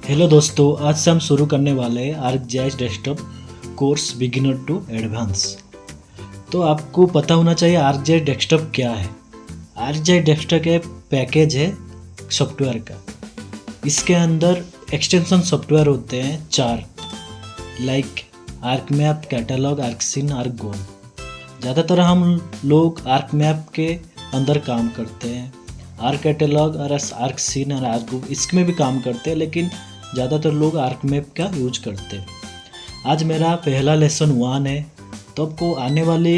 Hello दोस्तों, आज से हम शुरू करने वाले हैं ArcGIS desktop course beginner to advance. तो आपको पता होना चाहिए ArcGIS डेस्कटॉप क्या है। ArcGIS डेस्कटॉप एक पैकेज है सॉफ्टवेयर का। इसके अंदर एक्सटेंशन सॉफ्टवेयर होते हैं 4, like ArcMap, catalogue, ArcScene, ArcGo। ज़्यादातर हम लोग ArcMap के अंदर काम करते हैं। आर्क कैटलॉग और ArcScene और ArcGo इसमें भी काम करते हैं, लेकिन ज़्यादातर लोग ArcMap का यूज करते हैं। आज मेरा पहला लेसन 1 है, तो आपको आने वाले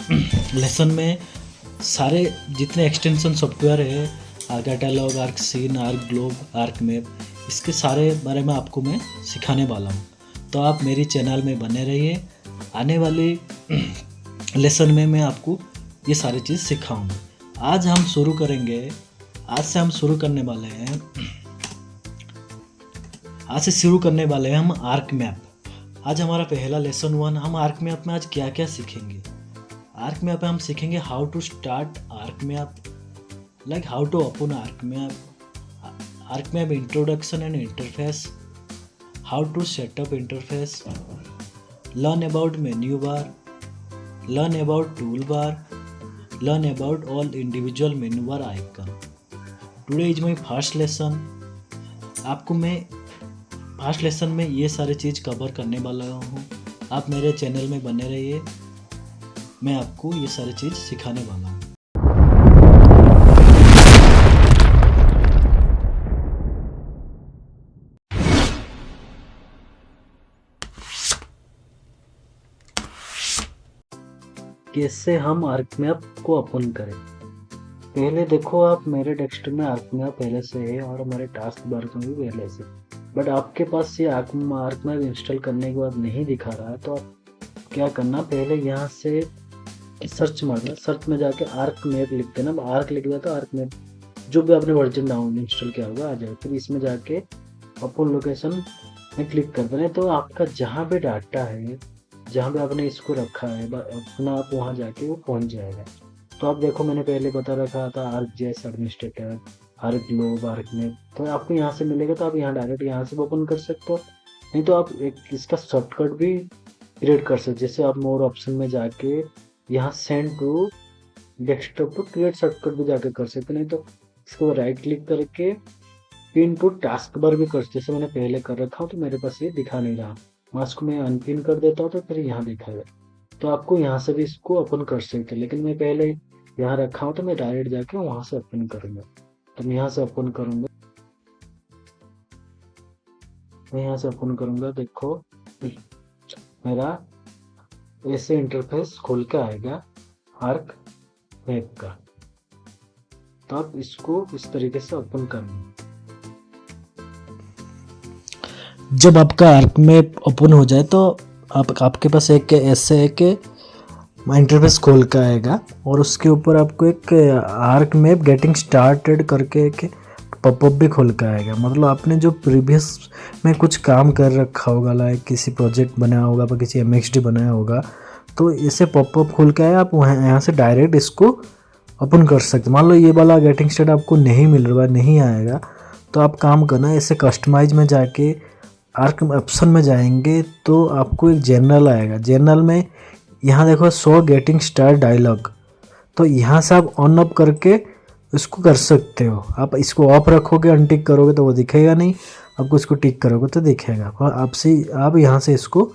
लेसन में सारे जितने एक्सटेंशन सॉफ्टवेयर है, arc catalogue, ArcScene, ArcGlobe, ArcMap, इसके सारे बारे में आपको मैं सिखाने वाला हूँ। तो आप मेरी चैनल में बने रहिए। आने वाले लेसन में मैं आपको ये सारी चीज़ सिखाऊंगा। आज हम शुरू करेंगे। आज से शुरू करने वाले हैं हम ArcMap। आज हमारा पहला लेसन 1। हम ArcMap में आज क्या क्या सीखेंगे। ArcMap में हम सीखेंगे how to start ArcMap, like how to open ArcMap introduction and interface, how to set up interface, learn about menu bar, learn about toolbar, learn about all individual menu bar icon. Today is my first lesson. आपको मैं first lesson में ये सारी चीज़ cover करने वाला हूँ। आप मेरे चैनल में बने रहिए, मैं आपको ये सारी चीज़ सिखाने वाला हूँ। कैसे हम ArcMap को ओपन करें। पहले देखो, आप मेरे डेस्कटॉप में ArcMap पहले से है और हमारे टास्क बार में भी पहले से, बट आपके पास ये ArcMap इंस्टॉल करने के बाद नहीं दिखा रहा है। तो आप क्या करना, पहले यहाँ से सर्च मारना, सर्च में जाके ArcMap लिख देना। आर्क लिख दिया तो ArcMap जो भी आपने वर्जन डाउन इंस्टॉल किया होगा आ जाए। फिर इसमें जाके ओपन लोकेशन में क्लिक कर देना। तो आपका जहाँ पे डाटा है, जहाँ पे आपने इसको रखा है अपना, आप वहाँ जाके वो पहुँच जाएगा। तो आप देखो, मैंने पहले बता रखा था ArcGIS एडमिनिस्ट्रेटर, ArcGlobe, ArcMap, तो आपको यहाँ से मिलेगा। तो आप यहाँ डायरेक्ट यहाँ से ओपन कर सकते हो, नहीं तो आप एक इसका शॉर्टकट भी क्रिएट कर सकते हो। जैसे आप मोर ऑप्शन में जाके यहाँ सेंड टू डेस्कटॉप पर क्रिएट शॉर्टकट भी जाके कर सकते हो, नहीं तो इसको राइट क्लिक करके पिन टू टास्क बार भी कर सकते। जैसे मैंने पहले कर रखा हूँ तो मेरे पास ये दिखा नहीं रहा, मास्क में अनपिन कर देता हूँ तो फिर यहाँ दिखाएगा। तो आपको यहाँ से भी इसको ओपन कर सकते हैं, लेकिन मैं पहले यहाँ रखा हूँ तो मैं डायरेक्ट जाके वहाँ से ओपन करूँगा। तो मैं यहाँ से ओपन करूँगा, देखो मेरा ऐसे इंटरफेस खोल के आएगा ArcMap का। तो आप इसको इस तरीके से ओपन करना। जब आपका ArcMap ओपन हो जाए तो आपके पास एक इंटरफेस खोल के आएगा और उसके ऊपर आपको एक ArcMap गेटिंग स्टार्टेड करके एक पॉपअप भी खोल के आएगा। मतलब आपने जो प्रीवियस में कुछ काम कर रखा होगा, लाइक किसी प्रोजेक्ट बनाया होगा या किसी MXD बनाया होगा, तो इसे पॉपअप खोल के आया, आप यहाँ से डायरेक्ट इसको ओपन कर सकते। मान लो ये वाला गेटिंग स्टार्ट आपको नहीं मिल रहा, नहीं आएगा, तो आप काम करना, ऐसे कस्टमाइज में जाके आर्क ऑप्शन में जाएंगे तो आपको एक जनरल आएगा। जनरल में यहाँ देखो शो गेटिंग स्टार्ट डायलॉग, तो यहाँ से आप ऑन ऑफ करके इसको कर सकते हो। आप इसको ऑफ रखोगे, अनटिक करोगे तो वो दिखेगा नहीं, आपको इसको टिक करोगे तो दिखेगा। और आप यहाँ से इसको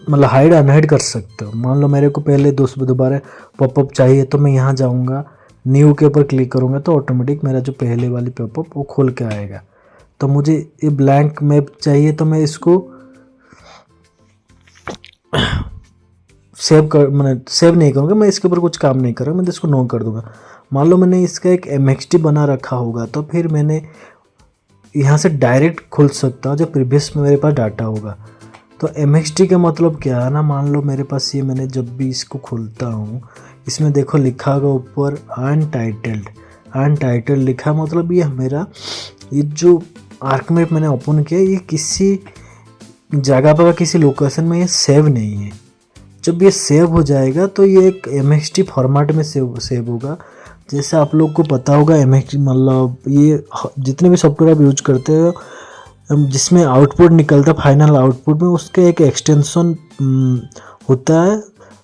मतलब हाइड अनहाइड कर सकते हो। मान लो मेरे को पहले दोबारा पॉपअप चाहिए तो मैं यहाँ जाऊँगा, न्यू के ऊपर क्लिक करूँगा तो ऑटोमेटिक मेरा जो पहले वाली पॉपअप वो खोल के आएगा। तो मुझे ये ब्लैंक मैप चाहिए तो मैं इसको सेव नहीं करूँगा, मैं इसके ऊपर कुछ काम नहीं करूँगा, मैं इसको नो कर दूँगा। मान लो मैंने इसका एक MXD बना रखा होगा तो फिर मैंने यहाँ से डायरेक्ट खोल सकता हूँ जो प्रीवियस में मेरे पास डाटा होगा। तो MXD का मतलब क्या है ना, मान लो मेरे पास ये, मैंने जब भी इसको खोलता हूँ इसमें देखो लिखा होगा ऊपर अनटाइटल्ड लिखा, मतलब ये मेरा ये जो ArcMap मैंने ओपन किया ये किसी जगह पर, किसी लोकेशन में ये सेव नहीं है। जब ये सेव हो जाएगा तो ये एक MXD फॉर्मेट में सेव होगा। जैसे आप लोग को पता होगा MXD मतलब ये जितने भी सॉफ्टवेयर आप यूज करते हो जिसमें आउटपुट निकलता है फाइनल आउटपुट में उसके एक एक्सटेंशन होता है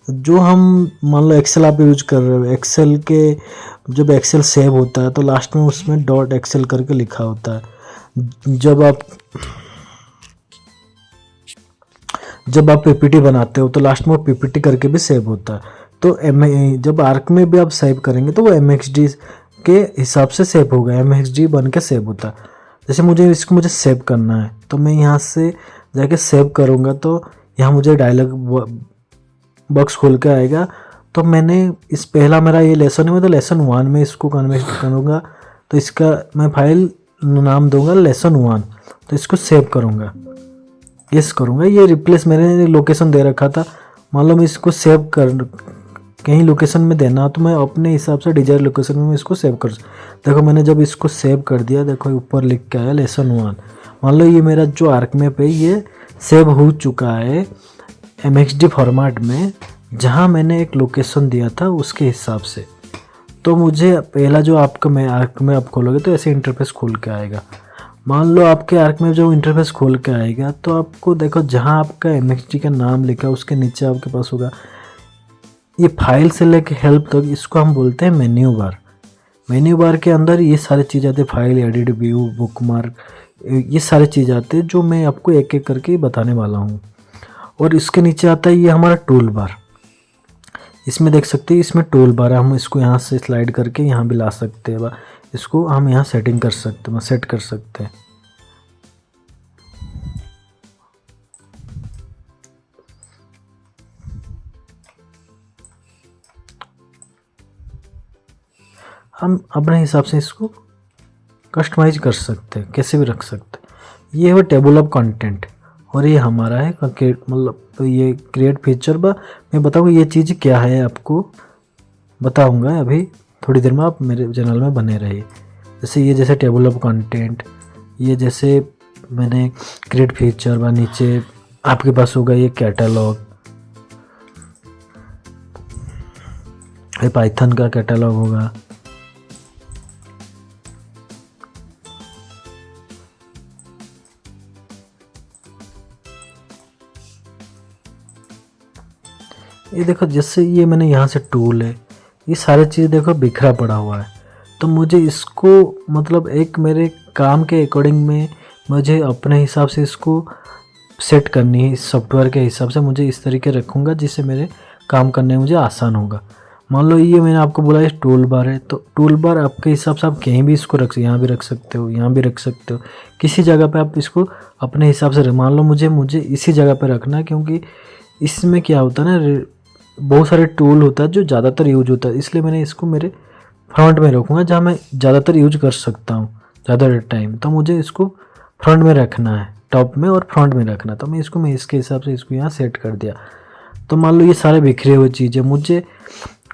जो हम मान लो एक्सेल आप यूज कर रहे हो एक्सेल के जब एक्सेल सेव होता है तो लास्ट में उसमें डॉट एक्सेल करके लिखा होता है। जब आप पीपीटी बनाते हो तो लास्ट में पीपीटी करके भी सेव होता है। तो जब आर्क में भी आप सेव करेंगे तो वो MXD के हिसाब से सेव होगा, MXD बन के सेव होता है। जैसे मुझे सेव करना है तो मैं यहाँ से जाके सेव करूँगा तो यहाँ मुझे डायलॉग बॉक्स खोल के आएगा। तो मैंने इस पहला मेरा ये लेसन है, मैं तो लेसन 1 में इसको कन्वर्ट करूँगा तो इसका मैं फाइल नाम दूंगा लेसन 1। तो इसको सेव करूँगा, यस करूँगा। ये रिप्लेस मैंने लोकेशन दे रखा था, मान लो मैं इसको सेव कर कहीं लोकेशन में देना तो मैं अपने हिसाब से डिजायर लोकेशन में इसको सेव कर। देखो मैंने जब इसको सेव कर दिया, देखो ऊपर लिख के आया लेसन 1। मान लो ये मेरा जो आर्क मैप है ये सेव हो चुका है MXD फॉर्मेट में, जहाँ मैंने एक लोकेशन दिया था उसके हिसाब से। तो मुझे पहला जो आपका मैं आर्क में आप खोलोगे तो ऐसे इंटरफेस खोल के आएगा। मान लो आपके आर्क में जो इंटरफेस खोल के आएगा तो आपको देखो जहाँ आपका MXD का नाम लिखा है उसके नीचे आपके पास होगा ये फाइल से लेके हेल्प तक, इसको हम बोलते हैं मेन्यू बार। मेन्यू बार के अंदर ये सारी चीज़ आती है, फाइल, एडिट, व्यू, बुकमार्क, ये सारी चीज़ आती है जो मैं आपको एक एक करके बताने वाला हूँ। और इसके नीचे आता है ये हमारा टूल बार। इसमें देख सकते हैं इसमें टूल बार है, हम इसको यहाँ से स्लाइड करके यहाँ भी ला सकते हैं, इसको हम यहाँ सेटिंग कर सकते हैं, सेट कर सकते हैं। हम अपने हिसाब से इसको कस्टमाइज कर सकते हैं, कैसे भी रख सकते हैं। ये है टेबल ऑफ कंटेंट और ये हमारा है मतलब ये क्रिएट फीचर। मैं बताऊँगा ये चीज़ क्या है, आपको बताऊँगा अभी थोड़ी देर में, आप मेरे चैनल में बने रहिए। जैसे टेबल ऑफ कंटेंट, ये जैसे मैंने क्रिएट फीचर व नीचे आपके पास होगा ये कैटलॉग, ये पाइथन का कैटलॉग होगा। ये देखो जैसे ये मैंने यहाँ से टूल है, ये सारी चीज़ देखो बिखरा पड़ा हुआ है। तो मुझे इसको मतलब एक मेरे काम के अकॉर्डिंग में मुझे अपने हिसाब से इसको सेट करनी है, इस सॉफ्टवेयर के हिसाब से मुझे इस तरीके रखूँगा जिससे मेरे काम करने में मुझे आसान होगा। मान लो ये मैंने आपको बोला ये टूल बार है, तो टूल बार आपके हिसाब से आप कहीं भी इसको रख सकते, यहाँ भी रख सकते हो, यहाँ भी रख सकते हो, किसी जगह पे आप इसको अपने हिसाब से मान लो मुझे इसी जगह पे रखना है, क्योंकि इसमें क्या होता है ना बहुत सारे टूल होता है जो ज़्यादातर यूज होता है, इसलिए मैंने इसको मेरे फ्रंट में रखूँगा जहाँ मैं ज़्यादातर यूज कर सकता हूँ ज़्यादा टाइम। तो मुझे इसको फ्रंट में रखना है, टॉप में और फ्रंट में रखना, तो मैं इसके हिसाब से इसको यहाँ सेट कर दिया। तो मान लो ये सारे बिखरे हुए चीज़ें, मुझे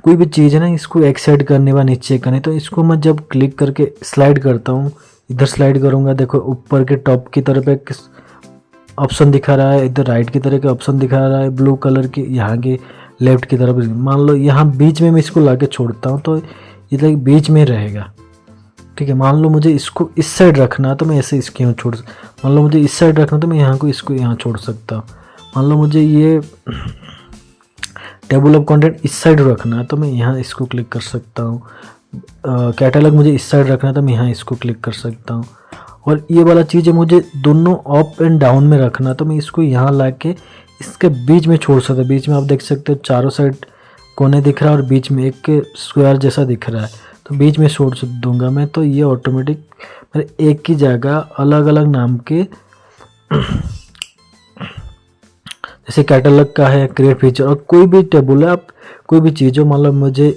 कोई भी चीज़ है ना इसको एक साइड करने व नीचे करने, तो इसको मैं जब क्लिक करके स्लाइड करता हूँ, इधर स्लाइड करूँगा, देखो ऊपर के टॉप की तरफ एक ऑप्शन दिखा रहा है, इधर राइट की तरफ ऑप्शन दिखा रहा है ब्लू कलर की, यहाँ के लेफ्ट की तरफ। मान लो यहाँ बीच में मैं इसको लाके छोड़ता हूँ तो ये बीच में रहेगा, ठीक है। मान लो मुझे इसको इस साइड रखना तो मैं ऐसे इसके यहाँ छोड़, मान लो मुझे इस साइड रखना तो मैं यहाँ को इसको यहाँ छोड़ सकता हूँ। मान लो मुझे ये टेबल ऑफ कंटेंट इस साइड रखना है तो मैं यहाँ इसको क्लिक कर सकता हूँ। कैटलॉग मुझे इस साइड रखना है तो मैं यहाँ इसको क्लिक कर सकता हूँ। और ये वाला चीज़ है मुझे दोनों अप एंड डाउन में रखना, तो मैं इसको यहाँ ला के इसके बीच में छोड़ सकता हूँ। बीच में आप देख सकते हो चारों साइड कोने दिख रहा है और बीच में एक स्क्वायर जैसा दिख रहा है, तो बीच में छोड़ दूंगा मैं। तो ये ऑटोमेटिक मेरे एक ही जगह अलग अलग नाम के जैसे कैटलॉग का है, क्रिएट फीचर, और कोई भी टेबल है, आप कोई भी चीज़ हो, मान लो मुझे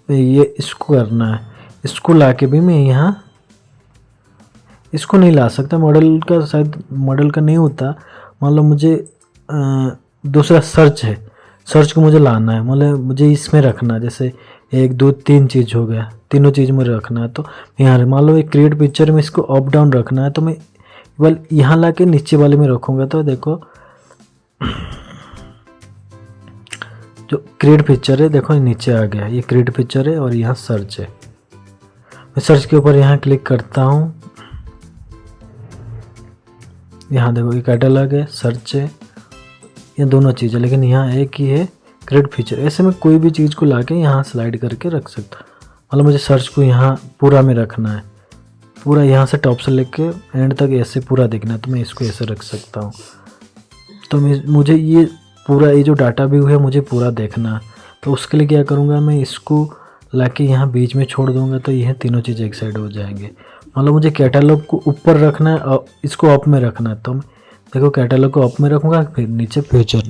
ये इसको करना है, इसको ला के भी मैं यहाँ इसको नहीं ला सकता, मॉडल का शायद मॉडल का नहीं होता। मान लो मुझे दूसरा सर्च है, सर्च को मुझे लाना है, मतलब मुझे इसमें रखना, जैसे 1 2 3 चीज़ हो गया, तीनों चीज़ मुझे रखना है। तो यहाँ मान लो एक क्रिएट पिक्चर में इसको अप डाउन रखना है, तो मैं केवल यहाँ ला के नीचे वाले में रखूँगा। तो देखो जो क्रिएट पिक्चर है देखो नीचे आ गया, ये क्रिएट पिक्चर है और यहाँ सर्च है, मैं सर्च के ऊपर यहाँ क्लिक करता हूँ, यहाँ देखो ये कैटलॉग है, सर्च है, ये दोनों चीज़ें, लेकिन यहाँ एक ही है क्रिएट फीचर। ऐसे में कोई भी चीज़ को लाके यहाँ स्लाइड करके रख सकता। मतलब मुझे सर्च को यहाँ पूरा में रखना है, पूरा यहाँ से टॉप से लेके एंड तक ऐसे पूरा देखना है, तो मैं इसको ऐसे रख सकता हूँ। तो मुझे ये पूरा ये जो डाटा व्यू है मुझे पूरा देखना है, तो उसके लिए क्या करूँगा, मैं इसको लाके यहाँ बीच में छोड़ दूँगा, तो यह तीनों चीज़ एक साइड हो जाएंगे। मतलब मुझे कैटलॉग को ऊपर रखना है और इसको अप में रखना है, तो मैं देखो कैटलॉग को अप में रखूँगा, फिर नीचे फ्यूचर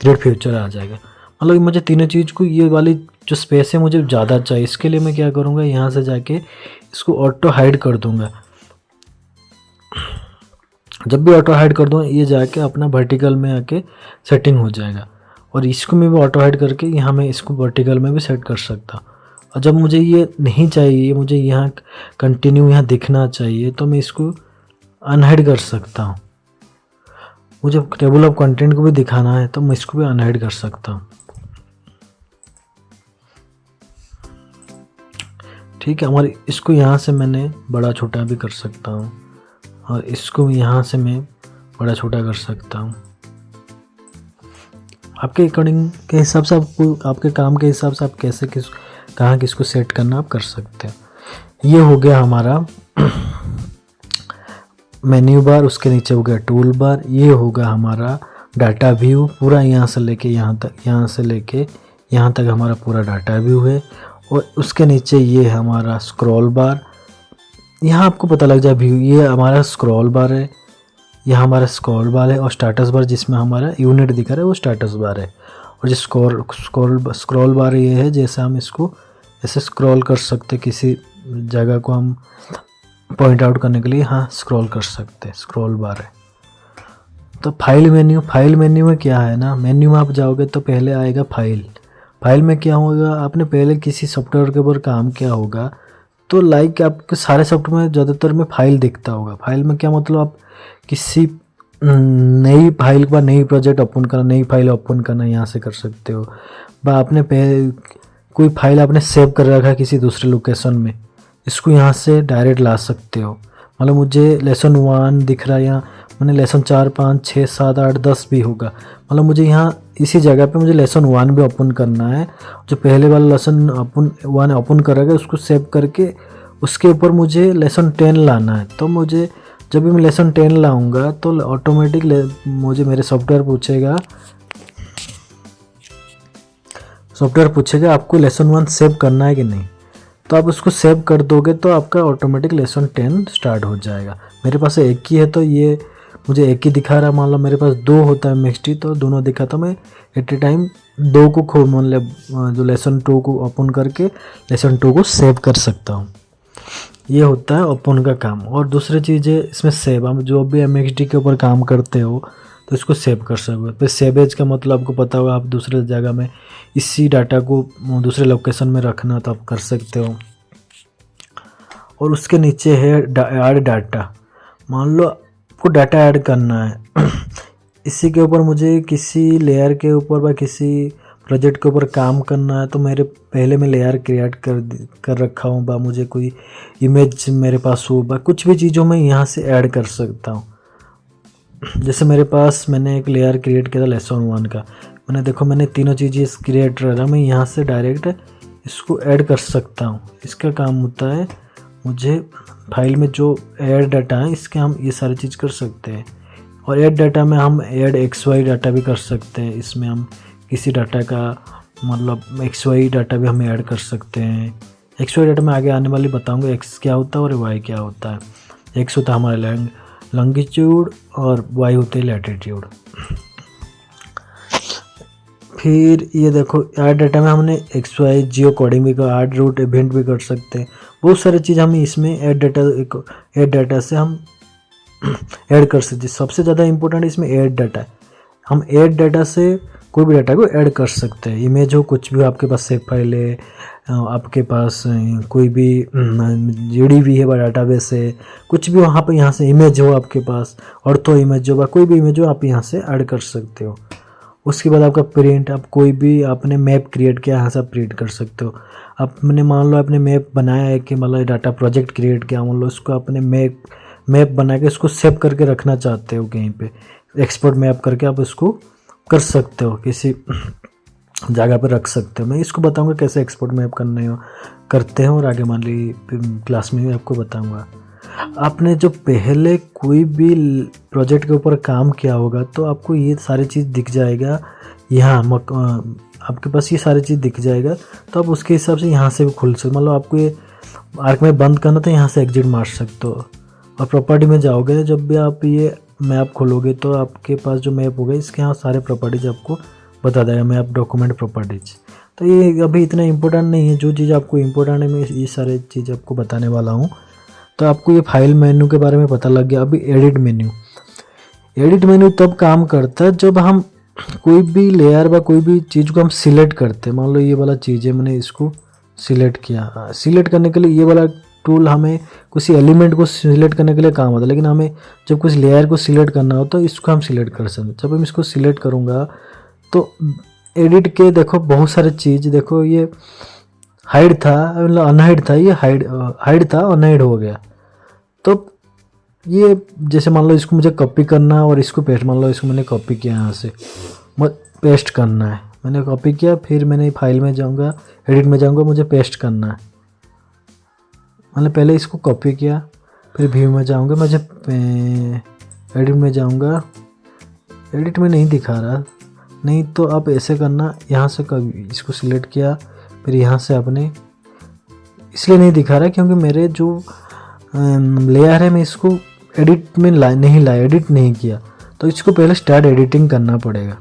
क्रिएट फ्यूचर आ जाएगा। मतलब मुझे तीनों चीज़ को, ये वाली जो स्पेस है मुझे ज़्यादा चाहिए, इसके लिए मैं क्या करूँगा, यहाँ से जाके इसको ऑटो हाइड कर दूँगा। जब भी ऑटो हाइड कर दूँगा ये जाके अपना वर्टिकल में आके सेटिंग हो जाएगा, और इसको मैं भी ऑटो हाइड करके यहाँ मैं इसको वर्टिकल में भी सेट कर सकता। और जब मुझे ये नहीं चाहिए, मुझे यहाँ कंटिन्यू यहाँ दिखना चाहिए, तो मैं इसको अनहाइड कर सकता हूँ। मुझे टेबल ऑफ कंटेंट को भी दिखाना है तो मैं इसको भी अनहाइड कर सकता हूँ। ठीक है, हमारे इसको यहाँ से मैंने बड़ा छोटा भी कर सकता हूँ, और इसको यहाँ से मैं बड़ा छोटा कर सकता हूँ। आपके अकॉर्डिंग के हिसाब से आपको, आपके काम के हिसाब से आप कैसे कहाँ किसको सेट करना आप कर सकते हैं। ये हो गया हमारा मेन्यू बार, उसके नीचे हो गया टूल बार, ये होगा हमारा डाटा व्यू, पूरा यहाँ से लेके यहाँ तक, यहाँ से लेके यहाँ तक हमारा पूरा डाटा व्यू है। और उसके नीचे ये है हमारा स्क्रॉल बार, यहाँ आपको पता लग जाए व्यू, ये हमारा स्क्रॉल बार है, यहाँ हमारा स्क्रॉल बार है, और स्टेटस बार जिसमें हमारा यूनिट दिखा रहा है वो स्टेटस बार है। और जो स्क्रॉल बार ये है, जैसे हम इसको ऐसे स्क्रॉल कर सकते, किसी जगह को हम पॉइंट आउट करने के लिए हाँ स्क्रॉल कर सकते हैं, स्क्रॉल बार है। तो फाइल मेन्यू में क्या है ना, मेन्यू में आप जाओगे तो पहले आएगा फाइल में क्या होगा, आपने पहले किसी सॉफ्टवेयर के ऊपर काम किया होगा तो लाइक आपके सारे सॉफ्टवेयर में ज़्यादातर में फाइल दिखता होगा। फाइल में क्या मतलब, आप किसी नई फाइल का नई प्रोजेक्ट ओपन करना, नई फाइल ओपन करना यहाँ से कर सकते हो। आपने कोई फाइल आपने सेव कर रखा है किसी दूसरे लोकेशन में, इसको यहाँ से डायरेक्ट ला सकते हो। मतलब मुझे लेसन 1 दिख रहा है, यहाँ मैंने लेसन 4, 5, 6, 7, 8, 10 भी होगा। मतलब मुझे यहाँ इसी जगह पे मुझे लेसन 1 भी ओपन करना है, जो पहले वाला लेसन 1 ओपन कर रखा है उसको सेव करके उसके ऊपर मुझे लेसन 10 लाना है। तो मुझे जब भी मैं लेसन 10 लाऊंगा तो ऑटोमेटिक मुझे मेरे सॉफ्टवेयर पूछेगा आपको लेसन 1 सेव करना है कि नहीं। तो आप उसको सेव कर दोगे तो आपका ऑटोमेटिक लेसन 10 स्टार्ट हो जाएगा। मेरे पास एक ही है तो ये मुझे एक ही दिखा रहा है। मान लो मेरे पास 2 होता है मिक्सटी, तो दोनों दिखा, तो मैं एट ए टाइम 2 को मतलब जो लेसन 2 को ओपन करके लेसन 2 को सेव कर सकता हूँ। ये होता है ओपन का काम। और दूसरी चीज़ है इसमें सेव, हम जो भी MXD के ऊपर काम करते हो तो इसको सेव कर सकते हो। फिर सेवेज का मतलब आपको पता होगा, आप दूसरे जगह में इसी डाटा को दूसरे लोकेशन में रखना तो आप कर सकते हो। और उसके नीचे है ऐड डाटा। मान लो आपको डाटा ऐड करना है इसी के ऊपर मुझे किसी लेयर के ऊपर या किसी प्रोजेक्ट के ऊपर काम करना है, तो मैं लेयर क्रिएट कर रखा हूँ, मुझे कोई इमेज मेरे पास हो, कुछ भी चीज़ों में यहाँ से ऐड कर सकता हूँ। जैसे मेरे पास मैंने एक लेयर क्रिएट किया था लेसन 1 का, मैंने तीनों चीज़ें क्रिएट रहा, मैं यहाँ से डायरेक्ट इसको ऐड कर सकता हूँ। इसका काम होता है, मुझे फाइल में जो ऐड डाटा है इसके हम ये सारी चीज़ कर सकते हैं। और ऐड डाटा में हम ऐड XY डाटा भी कर सकते हैं। इसमें हम किसी डाटा का मतलब XY डाटा भी हम ऐड कर सकते हैं। XY डाटा में आगे आने वाली बताऊंगा X क्या होता है और Y क्या होता है। X होता है हमारा लॉन्गिट्यूड और Y होते है लैटिट्यूड। फिर ये देखो ऐड डाटा में हमने XY जियो कोडिंग भी कर, ऐड रूट इवेंट भी कर सकते हैं। बहुत सारी चीज़ हम इसमें ऐड डाटा से हम ऐड कर सकते हैं। सबसे ज़्यादा इंपॉर्टेंट इसमें ऐड डाटा है। हम ऐड डाटा से कोई भी डाटा को ऐड कर सकते हैं। इमेज हो, कुछ भी आपके पास सेव फाइल है, आपके पास कोई भी GDB है, डाटाबेस है, कुछ भी वहाँ पर यहाँ से इमेज हो आपके पास, ऑर्थो इमेज हो, कोई भी इमेज हो आप यहाँ से ऐड कर सकते हो। उसके बाद आपका प्रिंट, आप कोई भी आपने मैप क्रिएट किया यहाँ से आप प्रिंट कर सकते हो। आपने मान लो आपने मैप बनाया है कि मतलब डाटा प्रोजेक्ट क्रिएट किया, मान लो उसको आपने मैप बना के उसको सेव करके रखना चाहते हो कहीं पे, एक्सपोर्ट मैप करके आप उसको कर सकते हो, किसी जगह पर रख सकते हो। मैं इसको बताऊंगा कैसे एक्सपोर्ट मैप करते हैं, और आगे मान ली क्लास में भी आपको बताऊंगा। आपने जो पहले कोई भी प्रोजेक्ट के ऊपर काम किया होगा तो आपको ये सारी चीज़ दिख जाएगा यहाँ, आपके पास ये सारी चीज़ दिख जाएगा। तो आप उसके हिसाब से यहाँ से भी खुल सकते, मतलब आपको ये आर्क में बंद करना तो यहाँ से एग्जिट मार सकते हो। और प्रॉपर्टी में जाओगे, जब भी आप ये मैप खोलोगे तो आपके पास जो मैप होगा इसके यहाँ सारे प्रॉपर्टीज आपको बता देगा, मैप डॉक्यूमेंट प्रॉपर्टीज। तो ये अभी इतना इम्पोर्टेंट नहीं है, जो चीज़ आपको इम्पोर्टेंट है मैं ये सारे चीज़ आपको बताने वाला हूँ। तो आपको ये फाइल मेन्यू के बारे में पता लग गया। अभी एडिट मेन्यू तब काम करता है जब हम कोई भी लेयर व कोई भी चीज़ को हम सिलेक्ट करते हैं। मान लो ये वाला चीज़ है, मैंने इसको सिलेक्ट किया, सिलेक्ट करने के लिए ये वाला टूल हमें किसी एलिमेंट को सिलेक्ट करने के लिए काम होता है, लेकिन हमें जब कुछ लेयर को सिलेक्ट करना हो तो इसको हम सिलेक्ट कर सकते हैं। जब हम इसको सिलेक्ट करूँगा तो एडिट के देखो बहुत सारे चीज़, देखो ये हाइड था मतलब अनहाइड था, ये हाइड था अनहाइड हो गया। तो ये जैसे मान लो इसको मुझे कॉपी करना है और इसको पेस्ट, मान लो इसको मैंने कॉपी किया यहाँ से, पेस्ट करना है, मैंने कॉपी किया, फिर मैंने फाइल में जाऊँगा, एडिट में जाऊँगा, मुझे पेस्ट करना है। मैंने पहले इसको कॉपी किया, फिर व्यू में जाऊँगा, मुझे एडिट में जाऊँगा, एडिट में नहीं दिखा रहा, नहीं तो आप ऐसे करना, यहाँ से कभी इसको सिलेक्ट किया, फिर यहाँ से आपने, इसलिए नहीं दिखा रहा क्योंकि मेरे जो लेयर है मैं इसको एडिट में एडिट नहीं किया, तो इसको पहले स्टार्ट एडिटिंग करना पड़ेगा।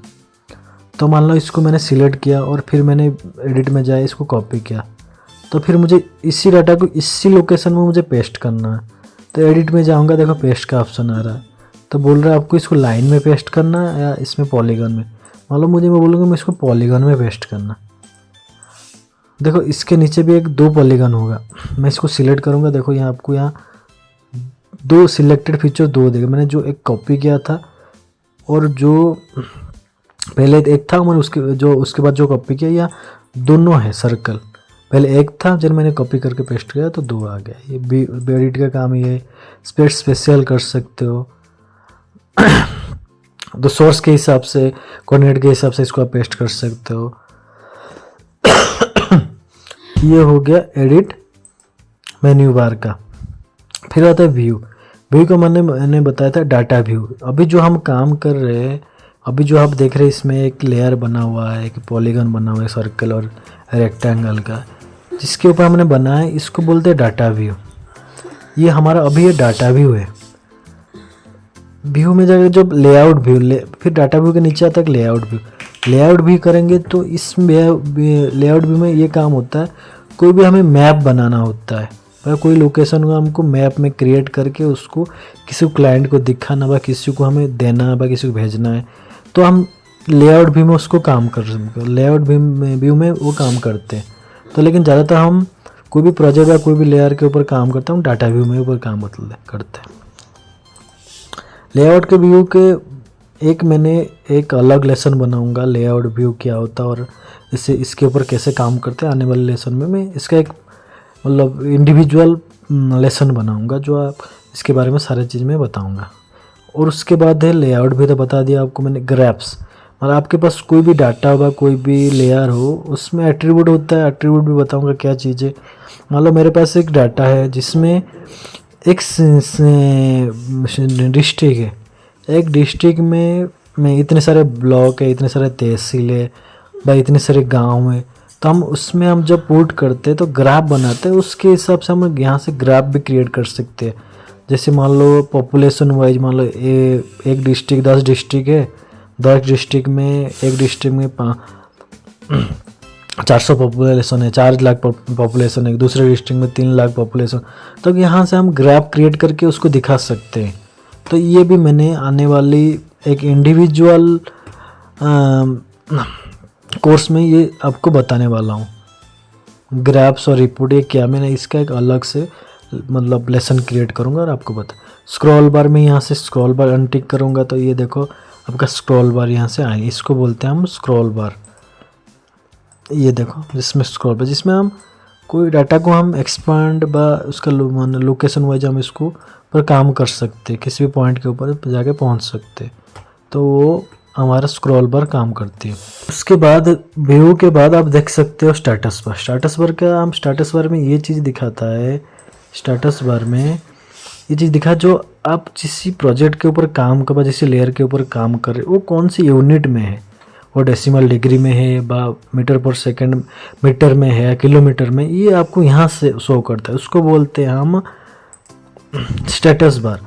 तो मान लो इसको मैंने सिलेक्ट किया और फिर मैंने एडिट में जाए इसको कॉपी किया, तो फिर मुझे इसी डाटा को इसी लोकेशन में मुझे पेस्ट करना है। तो एडिट में जाऊंगा, देखो पेस्ट का ऑप्शन आ रहा है, तो बोल रहा है आपको इसको लाइन में पेस्ट करना है या इसमें पॉलीगन में। मान लो मैं बोलूँगा मैं इसको पॉलीगन में पेस्ट करना। देखो इसके नीचे भी एक 2 पॉलीगन होगा, मैं इसको सिलेक्ट करूँगा, देखो यहाँ आपको यहाँ 2 सिलेक्टेड फीचर 2 देगा। मैंने जो एक कॉपी किया था और जो पहले एक था, मैंने उसके बाद जो कॉपी किया, या दोनों है सर्कल, पहले एक था जब मैंने कॉपी करके पेस्ट किया तो 2 आ गया। ये एडिट का काम ये स्पेशल कर सकते हो। तो सोर्स के हिसाब से, कोऑर्डिनेट के हिसाब से इसको आप पेस्ट कर सकते हो। ये हो गया एडिट मेन्यू बार का। फिर आता है व्यू का मैंने बताया था डाटा व्यू। अभी जो हम काम कर रहे हैं, अभी जो आप देख रहे हैं इसमें एक लेयर बना हुआ है, एक पॉलीगन बना हुआ है सर्कल और रेक्टेंगल का, जिसके ऊपर हमने बनाया है, इसको बोलते हैं डाटा व्यू। ये हमारा अभी ये डाटा व्यू है। व्यू में जाकर जब लेआउट व्यू, फिर डाटा व्यू के नीचे आता है लेआउट व्यू करेंगे तो इस लेआउट व्यू में ये काम होता है, कोई भी हमें मैप बनाना होता है, कोई लोकेशन को हमको मैप में क्रिएट करके उसको किसी को क्लाइंट को दिखाना व किसी को हमें देना व किसी को भेजना है, तो हम लेआउट व्यू में उसको काम कर सकते हैं, लेआउट व्यू में वो काम करते हैं। तो लेकिन ज़्यादातर हम कोई भी प्रोजेक्ट या कोई भी लेयर के ऊपर काम करते हैं, हम डाटा व्यू में ऊपर काम करते हैं। लेआउट के व्यू के मैंने एक अलग लेसन बनाऊंगा, लेआउट व्यू क्या होता है और इसके ऊपर कैसे काम करते हैं। आने वाले लेसन में मैं इसका एक मतलब इंडिविजुअल लेसन बनाऊंगा, जो आप इसके बारे में सारी चीज़ मैं बताऊंगा। और उसके बाद है लेआउट भी, तो बता दिया आपको मैंने। ग्राफ्स मतलब आपके पास कोई भी डाटा होगा, कोई भी लेयर हो, उसमें एट्रीब्यूट होता है, एट्रीब्यूट भी बताऊंगा क्या चीज़ है। मान लो मेरे पास एक डाटा है जिसमें एक डिस्ट्रिक्ट है, एक डिस्ट्रिक्ट में इतने सारे ब्लॉक है, इतने सारे तहसील है भाई, इतने सारे गांव है। तो हम जब पुट करते हैं तो ग्राफ बनाते हैं, उसके हिसाब से हम यहाँ से ग्राफ भी क्रिएट कर सकते हैं। जैसे मान लो पॉपुलेशन वाइज, मान लो एक डिस्ट्रिक्ट 10 डिस्ट्रिक्ट है, 10 डिस्ट्रिक्ट में एक डिस्ट्रिक्ट में 400 पॉपुलेशन है, 4 लाख पॉपुलेशन है, दूसरे डिस्ट्रिक्ट में 3 लाख पॉपुलेशन। तो यहाँ से हम ग्राफ क्रिएट करके उसको दिखा सकते हैं। तो ये भी मैंने आने वाली एक इंडिविजुअल कोर्स में ये आपको बताने वाला हूँ। ग्राफ्स और रिपोर्ट ये क्या, मैंने इसका एक अलग से मतलब लेसन क्रिएट करूँगा और आपको बता। स्क्रॉल बार में यहाँ से स्क्रॉल बार अनटिक करूँगा तो ये देखो आपका स्क्रॉल बार यहाँ से आएगी, इसको बोलते हैं हम स्क्रॉल बार। ये देखो जिसमें स्क्रॉल बार, जिसमें हम कोई डाटा को हम एक्सपांड व उसका लोकेशन वाइज हम इसको पर काम कर सकते, किसी भी पॉइंट के ऊपर जाके पहुंच सकते, तो वो हमारा स्क्रॉल बार काम करती है। उसके बाद व्यू के बाद आप देख सकते हो स्टेटस बार। स्टेटस बार का हम स्टेटस बार में ये चीज़ दिखाता है, स्टेटस बार में ये चीज़ दिखा जो आप जिस प्रोजेक्ट के ऊपर काम कर, जिस लेयर के ऊपर काम कर रहे वो कौन सी यूनिट में है, वो डेसिमल डिग्री में है बा मीटर पर सेकंड मीटर में है या किलोमीटर में, ये आपको यहाँ से शो करता है, उसको बोलते हैं हम स्टेटस बार।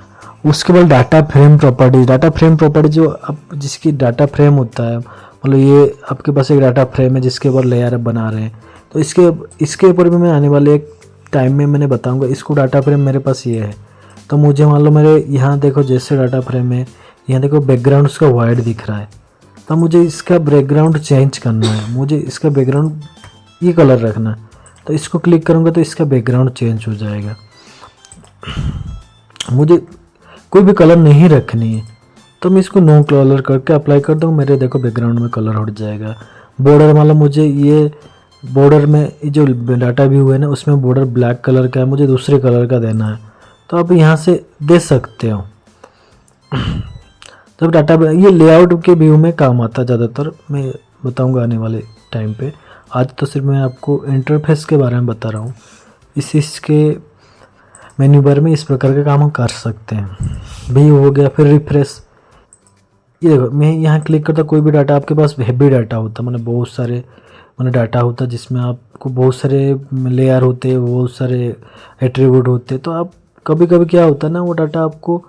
उसके बाद data frame property. Data frame property जो आप जिसकी डाटा फ्रेम होता है, मतलब ये आपके पास एक डाटा फ्रेम है जिसके ऊपर लेयर बना रहे हैं, तो इसके ऊपर भी मैं आने वाले एक टाइम में मैंने बताऊंगा। इसको डाटा फ्रेम मेरे पास ये है, तो मुझे मान लो मेरे यहाँ देखो जैसे डाटा फ्रेम है, यहाँ देखो बैकग्राउंड उसका वाइट दिख रहा है, तो मुझे इसका बैकग्राउंड चेंज करना है, मुझे इसका बैकग्राउंड ये कलर रखना है, तो इसको क्लिक करूँगा तो इसका बैकग्राउंड चेंज हो जाएगा। मुझे कोई भी कलर नहीं रखनी है तो मैं इसको नो कलर करके अप्लाई कर दूँ, मेरे देखो बैकग्राउंड में कलर उठ जाएगा। बॉर्डर मान लो मुझे ये बॉर्डर में ये जो डाटा व्यू है ना उसमें बॉर्डर ब्लैक कलर का है, मुझे दूसरे कलर का देना है, तो आप यहाँ से दे सकते हो। जब डाटा ये लेआउट के व्यू में काम आता है ज़्यादातर, मैं बताऊंगा आने वाले टाइम पे। आज तो सिर्फ मैं आपको इंटरफेस के बारे में बता रहा हूँ। इसके मेन्यू बार में इस प्रकार का काम हम कर सकते हैं। व्यू हो गया, फिर रिफ्रेश। ये देखो मैं यहाँ क्लिक करता, कोई भी डाटा आपके पास हैवी डाटा होता, मतलब बहुत सारे डाटा होता जिसमें आपको बहुत सारे लेयर होते, बहुत सारे एट्रीब्यूट होते, तो आप कभी कभी क्या होता है ना, वो डाटा आपको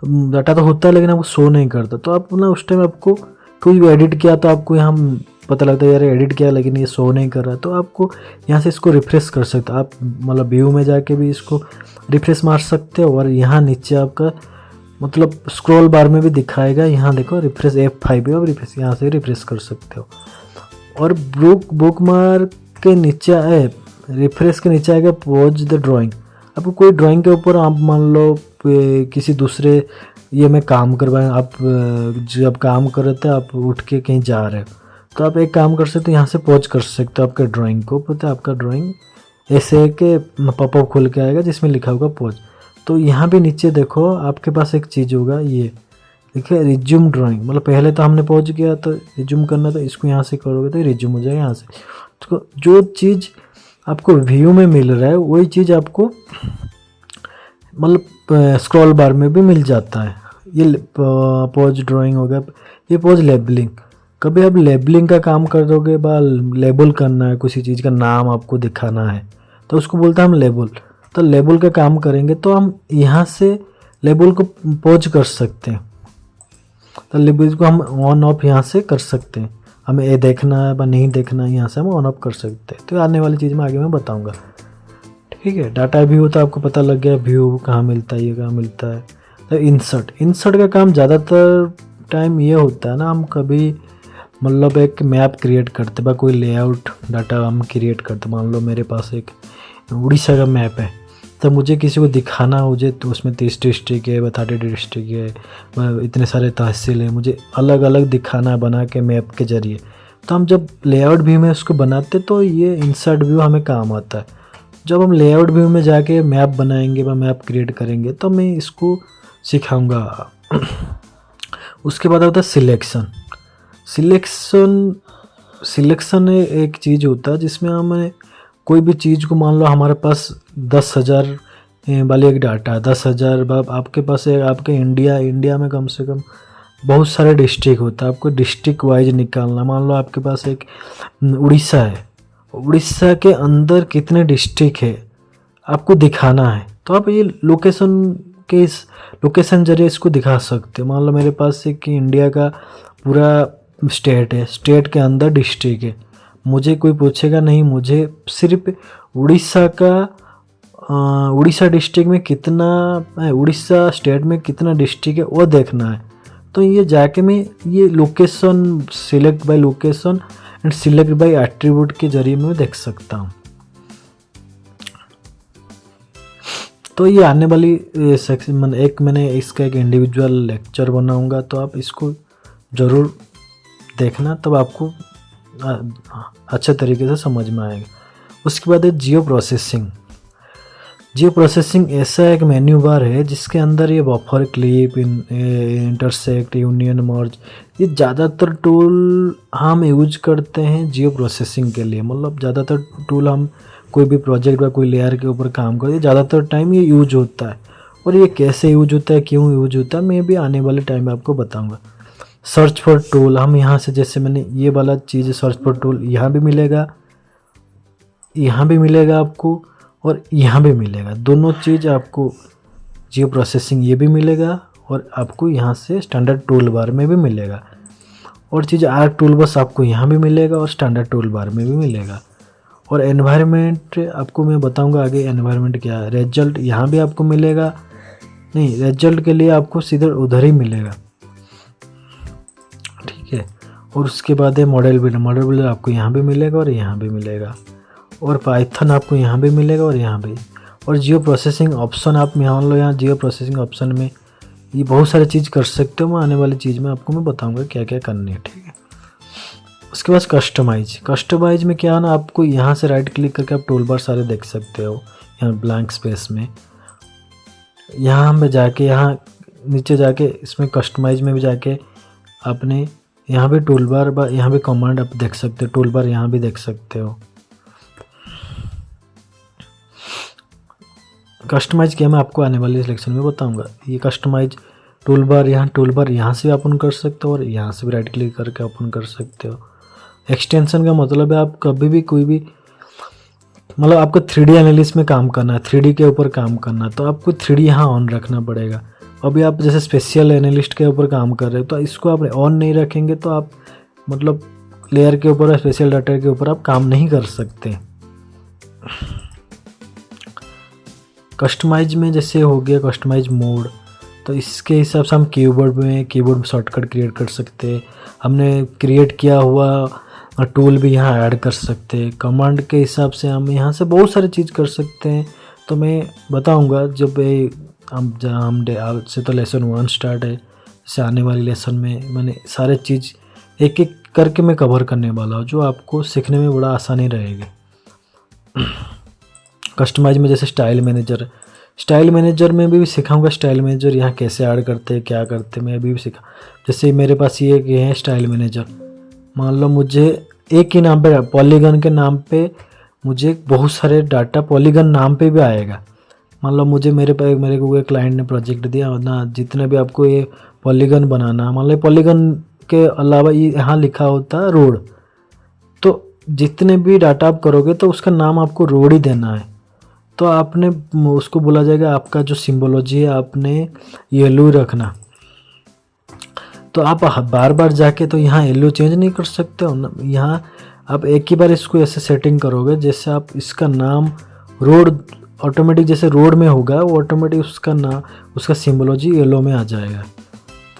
डाटा तो होता है लेकिन आपको शो नहीं करता, तो आप ना उस टाइम आपको कोई भी एडिट किया तो आपको यहाँ पता लगता है यार एडिट किया लेकिन ये शो नहीं कर रहा, तो आपको यहाँ से इसको रिफ्रेश कर सकते हो आप, मतलब व्यू में जाके भी इसको रिफ्रेश मार सकते हो, और यहाँ नीचे आपका मतलब स्क्रॉल बार में भी दिखाएगा, यहाँ देखो रिफ्रेश F5 है, और रिफ्रेश यहाँ से रिफ्रेश कर सकते हो। और बुक मार्क के नीचे है, रिफ्रेश के नीचे आएगा पॉज द ड्राइंग। आपको कोई ड्राइंग के ऊपर आप मान लो किसी दूसरे ये में काम करवाएं, आप जब काम कर रहे थे आप उठ के कहीं जा रहे हो, तो आप एक काम कर सकते हो, यहाँ से पॉज कर सकते हो आपके ड्राइंग को, पता है आपका ड्राइंग ऐसे के पॉपअप खुल के आएगा जिसमें लिखा होगा पॉज। तो यहाँ भी नीचे देखो आपके पास एक चीज़ होगा, ये देखिए रिज्यूम ड्राइंग, मतलब पहले तो हमने पॉज किया तो रिज्यूम करना था, इसको यहाँ से करोगे तो रिज्यूम हो जाएगा यहाँ से। तो जो चीज़ आपको व्यू में मिल रहा है वही चीज़ आपको मतलब स्क्रॉल बार में भी मिल जाता है। ये पॉज ड्राइंग हो गया, ये पॉज लेबलिंग। कभी आप लेबलिंग का काम कर दोगे, बा लेबल करना है, किसी चीज़ का नाम आपको दिखाना है तो उसको बोलते हैं हम लेबल। तो लेबल का काम करेंगे तो हम यहाँ से लेबल को पॉज कर सकते हैं, तो लेबल को हम ऑन ऑफ यहाँ से कर सकते हैं, हमें ये देखना है या नहीं देखना है यहाँ से हम ऑन ऑफ कर सकते हैं। तो आने वाली चीज़ में आगे मैं बताऊँगा, ठीक है। डाटा व्यू तो आपको पता लग गया, व्यू कहाँ मिलता है, ये कहाँ मिलता है। तो इंसर्ट का काम ज़्यादातर टाइम ये होता है ना, हम कभी मतलब एक मैप क्रिएट करते बा, कोई लेआउट डाटा हम क्रिएट करते, मान लो मेरे पास एक उड़ीसा का मैप है, तो मुझे किसी को दिखाना हो जाए तो उसमें 30 डिस्ट्रिक्ट है, 32 डिस्ट्रिक्ट है, इतने सारे तहसील है, मुझे अलग अलग दिखाना है बना के मैप के ज़रिए। तो हम जब लेआउट व्यू में उसको बनाते तो ये इंसर्ट व्यू हमें काम आता है। जब हम लेआउट व्यू में जाके मैप बनाएंगे व मैप क्रिएट करेंगे तो मैं इसको सिखाऊंगा। उसके बाद आता है सिलेक्शन एक चीज़ होता है जिसमें हम कोई भी चीज़ को, मान लो हमारे पास 10,000 वाली एक डाटा है, 10,000 आपके पास है, आपके इंडिया में कम से कम बहुत सारे डिस्ट्रिक्ट होता है, आपको डिस्ट्रिक्ट वाइज निकालना। मान लो आपके पास एक उड़ीसा है, उड़ीसा के अंदर कितने डिस्ट्रिक्ट है आपको दिखाना है, तो आप ये लोकेशन के इस लोकेशन जरिए इसको दिखा सकते हो। मान लो मेरे पास एक इंडिया का पूरा स्टेट है, स्टेट के अंदर डिस्ट्रिक्ट है, मुझे कोई पूछेगा नहीं, मुझे सिर्फ उड़ीसा का उड़ीसा डिस्ट्रिक्ट में कितना, उड़ीसा स्टेट में कितना डिस्ट्रिक्ट है वो देखना है। तो ये जाके मैं ये location select by location and select by attribute के जरिए मैं देख सकता हूँ। तो ये आने वाली सेक्शन एक मैंने इसका एक इंडिविजुअल लेक्चर बनाऊंगा, तो आप इसको ज़रूर देखना, तब आपको अच्छे तरीके से समझ में आएगा। उसके बाद है जियो प्रोसेसिंग। जियो प्रोसेसिंग ऐसा एक मेन्यू बार है जिसके अंदर ये बफर, क्लिप, इंटरसेक्ट, यूनियन, मर्ज, ये ज़्यादातर टूल हम यूज करते हैं जियो प्रोसेसिंग के लिए। मतलब ज़्यादातर टूल हम कोई भी प्रोजेक्ट या कोई लेयर के ऊपर काम करते, ज़्यादातर टाइम ये यूज होता है। और ये कैसे यूज होता है, क्यों यूज होता है, मैं भी आने वाले टाइम में आपको बताऊँगा। सर्च फॉर टूल, हम यहाँ से, जैसे मैंने ये वाला चीज़ सर्च फॉर टूल, यहाँ भी मिलेगा, यहाँ भी मिलेगा आपको, और यहाँ भी मिलेगा। दोनों चीज़ आपको जियो प्रोसेसिंग ये भी मिलेगा, और आपको यहाँ से स्टैंडर्ड टूल बार में भी मिलेगा। और चीज़ आर्क टूल बस आपको यहाँ भी मिलेगा और स्टैंडर्ड टूल बार में भी मिलेगा। और एनवायरनमेंट आपको मैं बताऊँगा आगे एनवायरनमेंट क्या है। रिजल्ट यहाँ भी आपको मिलेगा, नहीं, रिजल्ट के लिए आपको सीधे उधर ही मिलेगा, ठीक है। और उसके बाद है मॉडल बिल्डर। मॉडल बिल्डर आपको यहाँ भी मिलेगा और यहाँ भी मिलेगा। और पाइथन आपको यहाँ भी मिलेगा और यहाँ भी। और जियो प्रोसेसिंग ऑप्शन आप मान लो, यहाँ जियो प्रोसेसिंग ऑप्शन में ये बहुत सारी चीज़ कर सकते हो। मैं आने वाली चीज़ में आपको मैं बताऊँगा क्या क्या करनी है, ठीक है। उसके बाद कस्टमाइज। कस्टमाइज में क्या है ना, आपको यहाँ से राइट क्लिक करके आप टूल बार सारे देख सकते हो। यहाँ ब्लैंक स्पेस में यहाँ में जाके, यहाँ नीचे जाके इसमें कस्टमाइज में भी जाके आपने यहाँ भी टूल बार, यहाँ भी कमांड आप देख सकते हो, टूल बार यहाँ भी देख सकते हो। कस्टमाइज किया मैं आपको आने वाले लेक्चर में बताऊंगा। ये कस्टमाइज टूल बार यहाँ से भी ओपन कर सकते हो और यहाँ से भी राइट क्लिक करके ओपन कर सकते हो। एक्सटेंशन का मतलब है आप कभी भी कोई भी, मतलब आपको 3D एनालिसिस में काम करना है, 3D के ऊपर काम करना है, तो आपको 3D यहाँ ऑन रखना पड़ेगा। अभी आप जैसे स्पेशल एनालिस्ट के ऊपर काम कर रहे हो तो इसको आप ऑन नहीं रखेंगे तो आप मतलब लेयर के ऊपर, स्पेशल डाटा के ऊपर आप काम नहीं कर सकते। कस्टमाइज में जैसे हो गया कस्टमाइज मोड, तो इसके हिसाब से हम कीबोर्ड शॉर्टकट क्रिएट कर सकते हैं। हमने क्रिएट किया हुआ टूल भी यहाँ ऐड कर सकते हैं। कमांड के हिसाब से हम यहाँ से बहुत सारी चीज़ कर सकते हैं। तो मैं बताऊँगा जब हम आज से तो लेसन 1 स्टार्ट है, जैसे आने वाले लेसन में मैंने सारे चीज़ एक एक करके मैं कवर करने वाला हूँ, जो आपको सीखने में बड़ा आसानी रहेगी। कस्टमाइज में जैसे स्टाइल मैनेजर में भी सिखाऊंगा। स्टाइल मैनेजर यहाँ कैसे ऐड करते हैं, क्या करते हैं, मैं अभी भी सीखा। जैसे मेरे पास ये है स्टाइल मैनेजर। मान लो मुझे एक ही नाम पे, पॉलीगन के नाम पे मुझे बहुत सारे डाटा पॉलीगन नाम पे भी आएगा। मान लो मेरे को कोई क्लाइंट ने प्रोजेक्ट दिया ना, जितने भी आपको ये पॉलीगन बनाना, मान लो पॉलीगन के अलावा ये यहाँ लिखा होता है रोड, तो जितने भी डाटा आप करोगे तो उसका नाम आपको रोड ही देना है। तो आपने उसको बोला जाएगा, आपका जो सिंबोलॉजी है आपने येलो रखना। तो आप बार बार जाके तो यहाँ येलो चेंज नहीं कर सकते हो ना। यहाँ आप एक ही बार इसको ऐसे सेटिंग करोगे, जैसे आप इसका नाम रोड ऑटोमेटिक, जैसे रोड में होगा वो ऑटोमेटिक उसका नाम, उसका सिंबोलॉजी येलो में आ जाएगा।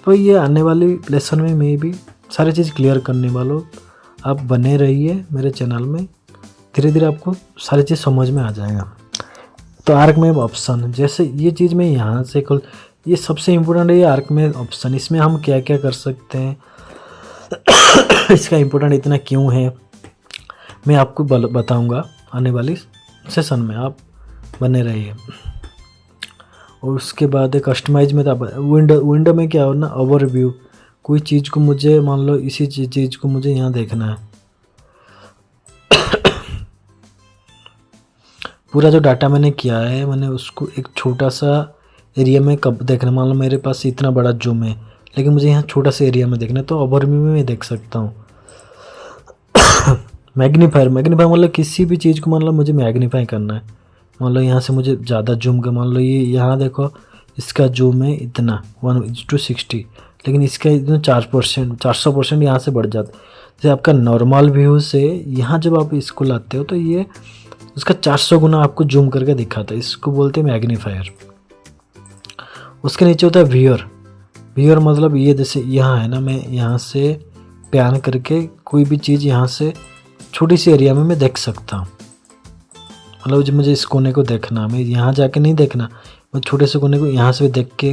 तो ये आने वाली लेसन में मैं भी सारी चीज़ क्लियर करने वाला हूँ। आप बने रहिए मेरे चैनल में, धीरे धीरे आपको सारी चीज़ समझ में आ जाएगा। तो आर्क मैप ऑप्शन, जैसे ये चीज़ में यहाँ से ये सबसे इम्पोर्टेंट है, ये आर्क मैप ऑप्शन। इसमें हम क्या क्या कर सकते हैं इसका इम्पोर्टेंट इतना क्यों है मैं आपको बताऊंगा आने वाली सेशन में, आप बने रहिए। और उसके बाद कस्टमाइज में तो विंडो में क्या हो ना, ओवरव्यू। कोई चीज़ को मुझे, मान लो इसी चीज़ को मुझे यहाँ देखना है, पूरा जो डाटा मैंने किया है मैंने उसको एक छोटा सा एरिया में कब देखना। मान लो मेरे पास इतना बड़ा जूम है लेकिन मुझे यहाँ छोटा सा एरिया में देखना है, तो ओवरव्यू में मैं देख सकता हूँ। मैग्नीफायर मतलब किसी भी चीज़ को मान लो मुझे मैग्नीफाई करना है। मान लो यहाँ से मुझे ज़्यादा जूम कर, मान लो ये यहाँ देखो इसका जूम है इतना 1:60, लेकिन इसका इतना 400% यहाँ से बढ़ जाता है। जैसे आपका नॉर्मल व्यू से यहाँ जब आप इसको लाते हो तो ये उसका 400 गुना आपको जूम करके दिखाता है, इसको बोलते हैं मैग्नीफायर। उसके नीचे होता है व्यूअर मतलब ये जैसे यहाँ है ना, मैं यहाँ से प्यान करके कोई भी चीज़ यहाँ से छोटी सी एरिया में मैं देख सकता हूँ। मतलब जब मुझे इस कोने को देखना, मैं यहाँ जाके नहीं देखना, मैं छोटे से कोने को यहाँ से देख के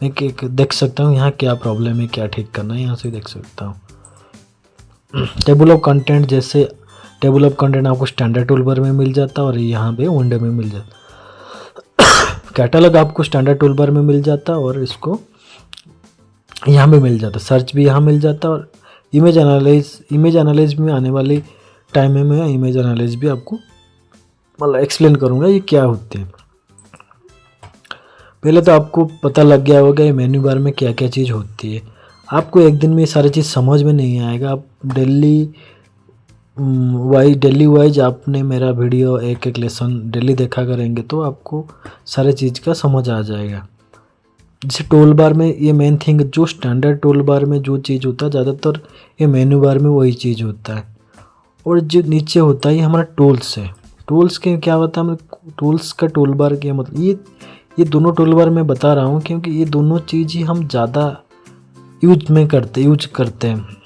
मैं देख सकता हूँ यहाँ क्या प्रॉब्लम है, क्या ठीक करना है, यहाँ से देख सकता हूँ। टेबल ऑफ कंटेंट, जैसे टेबल ऑफ कंटेंट आपको स्टैंडर्ड टूल बार में मिल जाता है और यहाँ पे विंडो में मिल जाता। कैटलॉग आपको स्टैंडर्ड टूल बार में मिल जाता और इसको यहाँ पे मिल जाता, सर्च भी यहाँ मिल जाता। और इमेज एनालिज में आने वाली टाइम में मैं इमेज एनालिज भी आपको मतलब एक्सप्लेन करूँगा ये क्या होते हैं। पहले तो आपको पता लग गया होगा ये मेन्यू बार में क्या क्या चीज़ होती है। आपको एक दिन में ये सारी चीज़ समझ में नहीं आएगा। आप डेली वाइज आपने मेरा वीडियो एक एक लेसन डेली देखा करेंगे तो आपको सारे चीज़ का समझ आ जाएगा। जैसे टूल बार में ये मेन थिंग, जो स्टैंडर्ड टूल बार में जो चीज़ होता है ज़्यादातर ये मेन्यू बार में वही चीज़ होता है। और जो नीचे होता है ये हमारा टूल्स है। टूल्स के क्या होता है, हमें टूल्स का टूल बार क्या मतलब, ये दोनों टूल बार मैं बता रहा हूँ क्योंकि ये दोनों चीज़ ही हम ज़्यादा यूज करते हैं।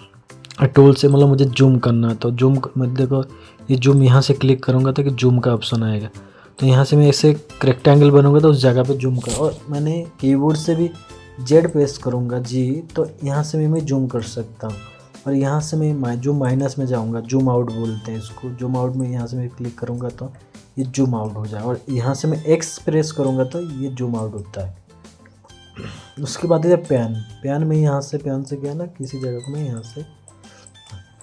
टूल से मतलब मुझे जूम करना है तो जूम मतलब देखो ये जूम यहाँ से क्लिक करूँगा तो कि जूम का ऑप्शन आएगा, तो यहाँ से मैं ऐसे रेक्टेंगल बनूंगा तो उस जगह पे जूम कर, और मैंने कीबोर्ड से भी जेड प्रेस करूँगा जी तो यहाँ से भी मैं जूम कर सकता हूँ। और यहाँ से मैं जो माइनस में जाऊँगा, जूम आउट बोलते हैं इसको, जूम आउट में यहाँ से मैं क्लिक करूँगा तो ये जूम आउट हो जाए, और यहाँ से मैं एक्स प्रेस करूँगा तो ये जूम आउट होता है। उसके बाद है पैन में यहाँ से पैन से क्या ना किसी जगह को मैं यहाँ से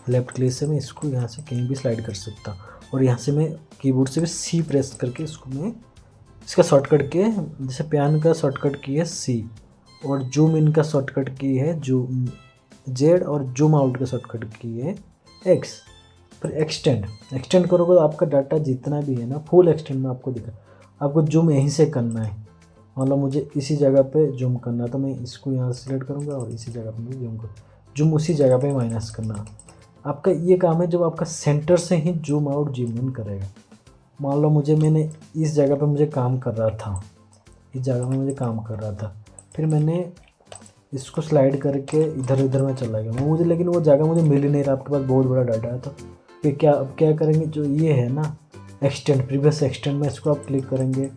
लेफ्ट क्लिक से मैं इसको यहाँ से कहीं भी स्लाइड कर सकता हूँ। और यहाँ से मैं कीबोर्ड से भी सी प्रेस करके इसको मैं इसका शॉर्टकट की है, जैसे पैन का शॉर्टकट की है सी, और जूम इन का शॉर्टकट की है जूम जेड, और जूम आउट का शॉर्टकट की है एक्स। फिर एक्सटेंड करोगे तो आपका डाटा जितना भी है ना फुल एक्सटेंड में आपको दिखा। आपको जूम यहीं से करना है, मतलब मुझे इसी जगह पे जूम करना है तो मैं इसको यहाँ से सिलेक्ट करूँगा और इसी जगह पे मैं जूम उसी जगह पे माइनस करना। आपका ये काम है जब आपका सेंटर से ही जूम आउट जूम इन करेगा। मान लो मैंने इस जगह पे मुझे काम कर रहा था, इस जगह में मुझे काम कर रहा था, फिर मैंने इसको स्लाइड करके इधर उधर में चला गया मुझे, लेकिन वो जगह मुझे मिल ही नहीं रहा। आपके पास बहुत बड़ा डाटा है तो फिर क्या करेंगे, जो ये है ना एक्सटेंड, प्रीवियस एक्सटेंड में इसको आप क्लिक करेंगे।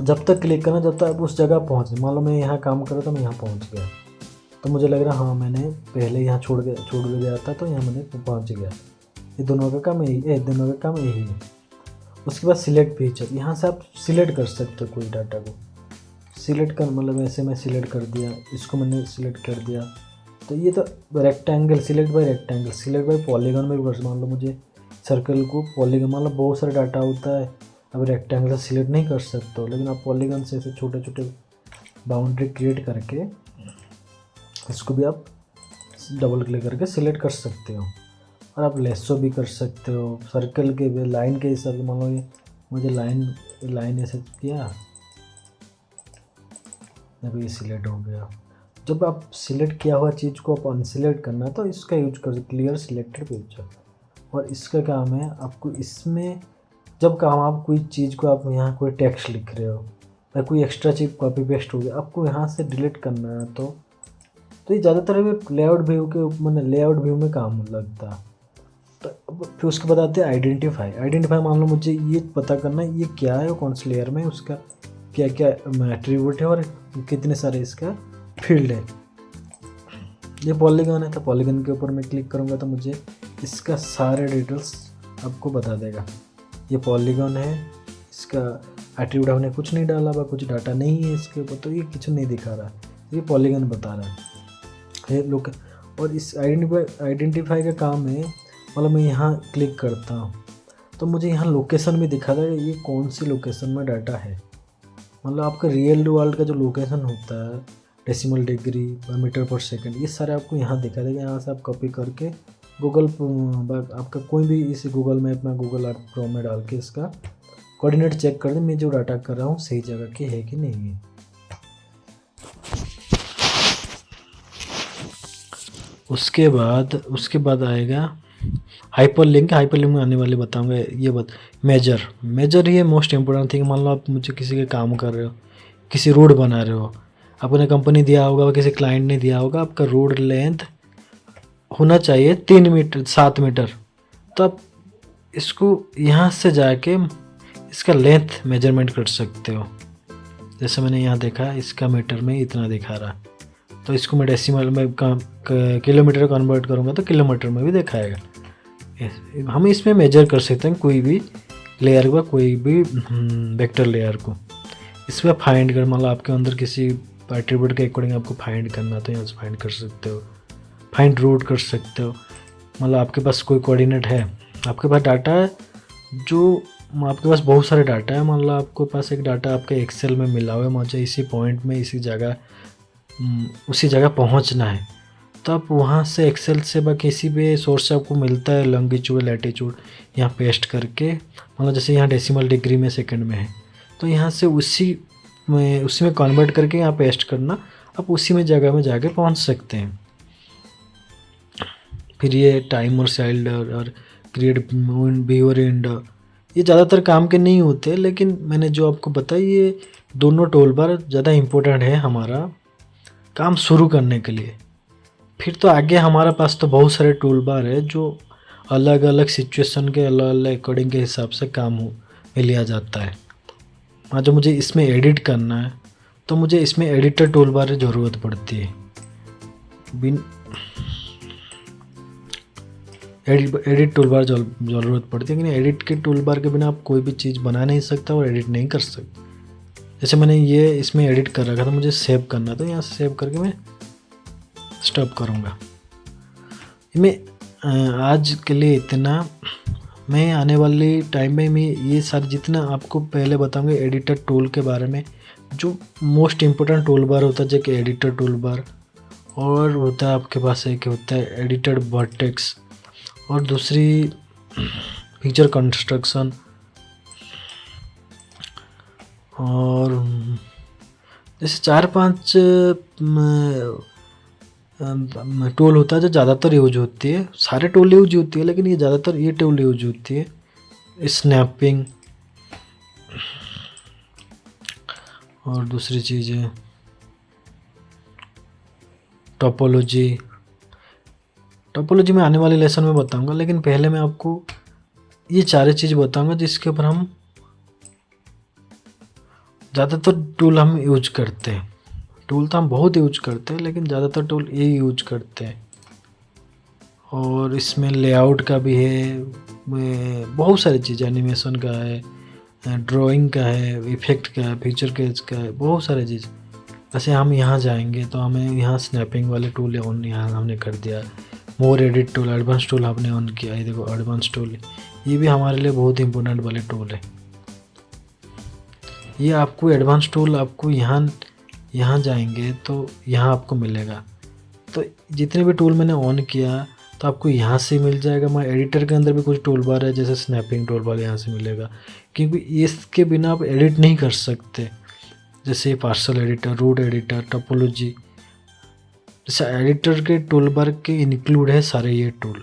जब तक क्लिक करना जब तक आप उस जगह पहुँचे। मान लो मैं यहाँ काम कर रहा था, मैं यहाँ पहुँच गया तो मुझे लग रहा हाँ मैंने पहले यहाँ छोड़ गया था तो यहाँ मैंने पहुँच गया। ये दोनों का काम यही है। उसके बाद सिलेक्ट फीचर, यहाँ से आप सिलेक्ट कर सकते हो कोई डाटा को। सिलेक्ट कर मतलब ऐसे मैं सिलेक्ट कर दिया, इसको मैंने सिलेक्ट कर दिया तो ये तो रेक्टेंगल, सिलेक्ट बाय पॉलीगॉन में भी कर। मान लो मुझे सर्कल को पॉलीगॉन, मतलब बहुत सारा डाटा होता है, अब रेक्टेंगल से सिलेक्ट नहीं कर सकते हो, लेकिन आप पॉलीगॉन से ऐसे छोटे छोटे बाउंड्री क्रिएट करके इसको भी आप डबल क्लिक करके सिलेक्ट कर सकते हो। और आप लेसो भी कर सकते हो सर्कल के भी, लाइन के हिसाब से। मान लो ये मुझे लाइन ऐसे किया, जब ये सिलेक्ट हो गया। जब आप सिलेक्ट किया हुआ चीज़ को आप अनसिलेक्ट करना तो इसका यूज कर क्लियर सिलेक्टेड पिक्चर। और इसका काम है आपको इसमें जब काम आप कोई चीज़ को आप यहाँ कोई टेक्स्ट लिख रहे हो या कोई एक्स्ट्रा चीज़ कॉपी पेस्ट हो गया, आपको यहाँ से डिलीट करना है तो ये ज़्यादातर लेआउट व्यू के मैंने लेआउट व्यू में काम लगता है। तो फिर उसके बाद आते हैं आइडेंटिफाई। मान लो मुझे ये पता करना है ये क्या है, कौन सी लेयर में, उसका क्या क्या एट्रीब्यूट है और कितने सारे इसका फील्ड है। ये पॉलीगॉन है तो पॉलीगॉन के ऊपर मैं क्लिक करूँगा तो मुझे इसका सारे डिटेल्स आपको बता देगा। ये पॉलीगॉन है, इसका एट्रीब्यूट हमने कुछ नहीं डाला हुआ, कुछ डाटा नहीं है इसके ऊपर, तो ये कुछ नहीं दिखा रहा, ये पॉलीगॉन बता रहा है लोग। और इस आइडेंटिफाई का काम है, मतलब मैं यहाँ क्लिक करता हूँ तो मुझे यहाँ लोकेशन भी दिखा रहा है ये कौन सी लोकेशन में डाटा है। मतलब आपका रियल वर्ल्ड का जो लोकेशन होता है, डेसिमल डिग्री, मीटर पर सेकंड, ये सारे आपको यहाँ दिखा देगा। यहाँ से आप कॉपी करके गूगल आपका कोई भी इस गूगल मैप में, गूगल अर्थ प्रो में डाल के इसका कोऑर्डिनेट चेक कर दें, मैं जो डाटा कर रहा हूँ सही जगह की है कि नहीं है। उसके बाद आएगा हाइपरलिंक में आने वाले बताऊंगा। ये मेजर ये मोस्ट इम्पोर्टेंट थिंग। मान लो आप मुझे किसी के काम कर रहे हो, किसी रोड बना रहे हो, आपने कंपनी दिया होगा, किसी क्लाइंट ने दिया होगा, आपका रोड लेंथ होना चाहिए 3 मीटर 7 मीटर। तो आप इसको यहाँ से जाके इसका लेंथ मेजरमेंट कर सकते हो। जैसे मैंने यहाँ देखा इसका मीटर में इतना दिखा रहा, तो इसको मैं डेसिमल में किलोमीटर कन्वर्ट करूँगा तो किलोमीटर में भी दिखाएगा। हम इसमें मेजर कर सकते हैं कोई भी लेयर का, कोई भी वेक्टर लेयर को। इसमें फाइंड कर, मतलब आपके अंदर किसी एट्रीब्यूट के अकॉर्डिंग आपको फाइंड करना तो यहाँ से फाइंड कर सकते हो, फाइंड रूट कर सकते हो। मतलब आपके पास कोई कोऑर्डिनेट है, आपके पास डाटा है, जो आपके पास बहुत सारे डाटा है, मान लो आपके पास एक डाटा आपके एक्सेल में मिला हुआ है, मुझे इसी पॉइंट में इसी जगह उसी जगह पहुंचना है, तो आप वहाँ से एक्सेल से ब किसी भी सोर्स से आपको मिलता है लॉन्गिट्यूड लैटिट्यूड, यहाँ पेस्ट करके, मतलब जैसे यहाँ डेसिमल डिग्री में सेकंड में है तो यहाँ से उसी में कन्वर्ट करके यहाँ पेस्ट करना, आप उसी में जगह में जाके पहुँच सकते हैं। फिर ये टाइम और चाइल्ड और क्रिएट व्यूअर एंड, ये ज़्यादातर काम के नहीं होते, लेकिन मैंने जो आपको बताया ये दोनों टूल बार ज़्यादा इम्पोर्टेंट है हमारा काम शुरू करने के लिए। फिर तो आगे हमारे पास तो बहुत सारे टूल बार है जो अलग अलग सिचुएशन के अलग अलग अकॉर्डिंग के हिसाब से काम में लिया जाता है। हाँ, जो मुझे इसमें एडिट करना है तो मुझे इसमें एडिटर टूल बार की ज़रूरत पड़ती है। एडिट टूल बार ज़रूरत पड़ती है, लेकिन एडिट के टूल बार के बिना आप कोई भी चीज़ बना नहीं सकता और एडिट नहीं कर सकते। जैसे मैंने ये इसमें एडिट कर रखा था, मुझे सेव करना, तो यहाँ से सेव करके मैं स्टॉप करूँगा। मैं आज के लिए इतना, मैं आने वाली टाइम में मैं ये सारे जितना आपको पहले बताऊँगा एडिटर टूल के बारे में, जो मोस्ट इम्पोर्टेंट टूल बार होता है जैसे एडिटर टूल बार, और होता है आपके पास एक होता है एडिटर वर्टेक्स, और दूसरी फीचर कंस्ट्रक्शन, और जैसे 4-5 टूल होता है जो ज़्यादातर यूज होती है। सारे टूल यूज होती है लेकिन ये ज़्यादातर ये टूल यूज होती है, स्नैपिंग, और दूसरी चीज़ें टोपोलॉजी मैं आने वाले लेसन में बताऊंगा, लेकिन पहले मैं आपको ये चार चीज़ बताऊंगा जिसके ऊपर हम ज़्यादातर टूल हम यूज करते हैं। टूल तो हम बहुत यूज करते हैं लेकिन ज़्यादातर टूल ये यूज करते हैं। और इसमें लेआउट का भी है, बहुत सारी चीज़ें, एनिमेशन का है, ड्राइंग का है, इफेक्ट का है, फीचर केज का है, बहुत सारी चीज़। वैसे हम यहाँ जाएंगे तो हमें यहाँ स्नैपिंग वाले टूल ऑन यहाँ हमने कर दिया, मोर एडिट टूल, एडवांस टूल आपने ऑन किया। ये देखो एडवांस टूल, ये भी हमारे लिए बहुत इंपॉर्टेंट वाले टूल है। ये आपको एडवांस टूल आपको यहाँ जाएंगे तो यहाँ आपको मिलेगा। तो जितने भी टूल मैंने ऑन किया तो आपको यहाँ से मिल जाएगा। मैं एडिटर के अंदर भी कुछ टूल बार है, जैसे स्नैपिंग टूल बार यहाँ से मिलेगा, क्योंकि इसके बिना आप एडिट नहीं कर सकते। जैसे parcel editor, route editor, topology, जैसे एडिटर के टूल बार के इंक्लूड है सारे ये टूल।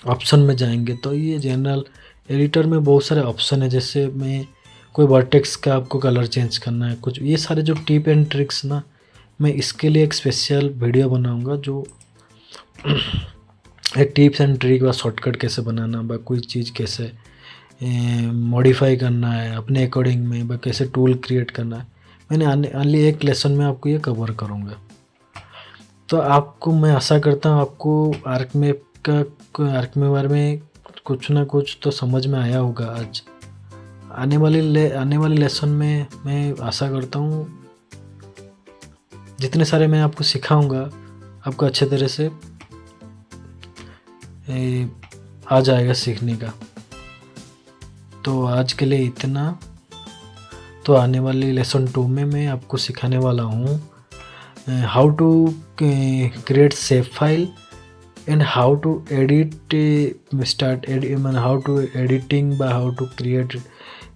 ऑप्शन में जाएंगे तो ये जनरल एडिटर में बहुत सारे ऑप्शन है, जैसे मैं कोई वर्टेक्स का आपको कलर चेंज करना है कुछ, ये सारे जो टिप एंड ट्रिक्स ना, मैं इसके लिए एक स्पेशल वीडियो बनाऊंगा जो एक टिप्स एंड ट्रिक व शॉर्टकट कैसे बनाना, व कोई चीज़ कैसे मॉडिफाई करना है अपने अकॉर्डिंग में, व कैसे टूल क्रिएट करना है, मैंने आने एक लेसन में आपको ये कवर करूँगा। तो आपको मैं आशा करता हूँ आपको आर्क मैप बारे में कुछ ना कुछ तो समझ में आया होगा। आज आने वाले लेसन में मैं आशा करता हूँ जितने सारे मैं आपको सिखाऊंगा आपको अच्छे तरह से आ जाएगा सीखने का। तो आज के लिए इतना। तो आने वाले लेसन 2 में मैं आपको सिखाने वाला हूँ how to create save file and how to edit how to editing by how to create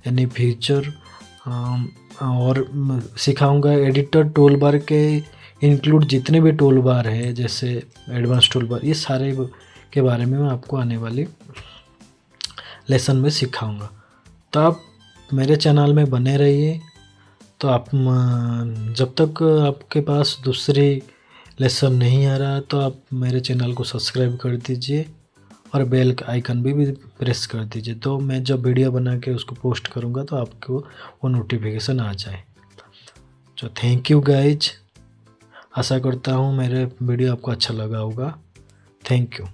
any feature, और सिखाऊंगा एडिटर टूल बार के इंक्लूड जितने भी टूल बार है, जैसे एडवांस टूल बार, ये सारे के बारे में मैं आपको आने वाली लेसन में सिखाऊंगा। तो आप मेरे चैनल में बने रहिए। तो आप जब तक आपके पास दूसरी लेसन नहीं आ रहा तो आप मेरे चैनल को सब्सक्राइब कर दीजिए और बेल का आइकन भी प्रेस कर दीजिए, तो मैं जब वीडियो बना के उसको पोस्ट करूँगा तो आपको वो नोटिफिकेशन आ जाए। तो थैंक यू गाइज, आशा करता हूँ मेरे वीडियो आपको अच्छा लगा होगा। Thank you.